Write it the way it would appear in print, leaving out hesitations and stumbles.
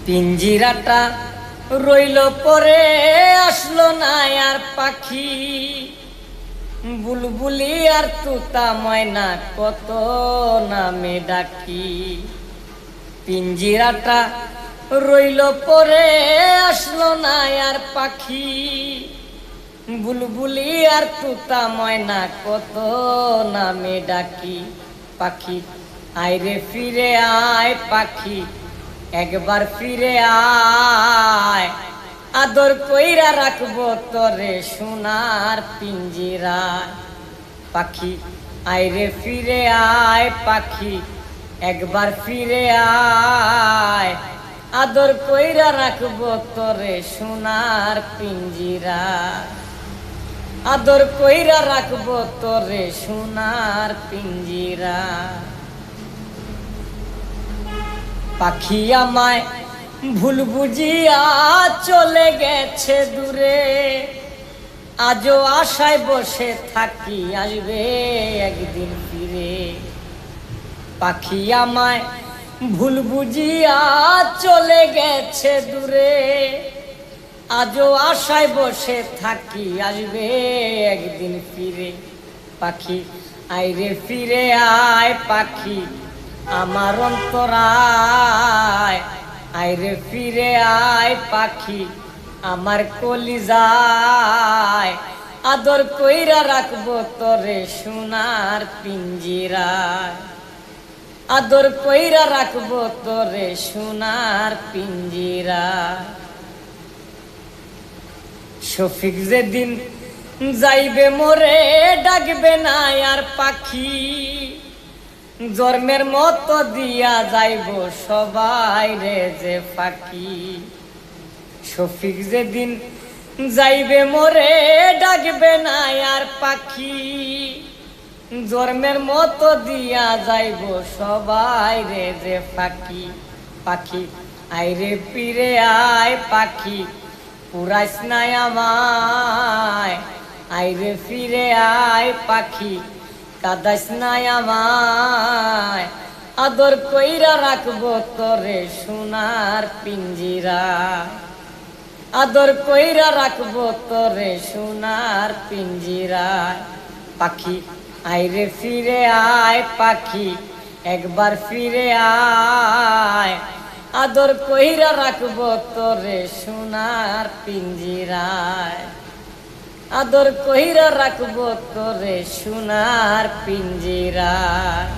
পিঞ্জিরাটা রইল পরে আসলো না আর পাখি, বুলবুলি আর তুতা ময়না কত নামে ডাকি। পিঞ্জিরাটা রইল পরে আসলো না আর পাখি, বুলবুলি আর তুতা ময়না কত নামে ডাকি। পাখি আইরে ফিরে আয়, পাখি একবার ফিরে আয়, আদর কইরা রাখবো তরে সোনার পিঞ্জিরায়। পাখি আইরে ফিরে আয়, পাখি একবার ফিরে আয়, আদর কইরা রাখবো তরে সোনার পিঞ্জিরায়। আদর কইরা রাখবো তরে সোনার পিঞ্জিরায়। পাখি আমায় ভুল বুঝিয়া চলে গেছে দূরে, আজও আশায় বসে থাকি আসবে একদিন ফিরে। পাখি আমায় ভুল বুঝিয়া চলে গেছে দূরে, আজও আশায় বসে থাকি আসবে একদিন ফিরে। পাখি আইরে ফিরে আয়, পাখি আমার অন্তরায়, আইরে ফিরে আয়, পাখি আমার কলিজায়, আদর কইরা রাখবো তরে সোনার পিঞ্জিরায়। আদর কইরা রাখবো তরে সোনার পিঞ্জিরায়। শফিক যেদিন যাইবে মোরে ডাকবে না আর পাখি, জন্মের মতো দিয়া যাইব সবাই রে যে ফাঁকি। শফিক যেদিন যাইবে মোরে ডাকবে না আর পাখি, জন্মের মতো দিয়া যাইব সবাই রে যে ফাঁকি। পাখি আইরে ফিরে আয়, পাখি পুরাইস নাই আমায়, আইরে ফিরে আয়, পাখি কাদাইস নাই আমায়, আদর কইরা রাখবো তরে সোনার পিঞ্জিরায়। আদর কইরা রাখবো তরে সোনার পিঞ্জিরায়। পাখি আইরে ফিরে আয়, পাখি একবার ফিরে আয়, আদর কইরা রাখবো তরে সোনার পিঞ্জিরায়। আদর কইরা রাখবো তরে সোনার পিঞ্জিরায়।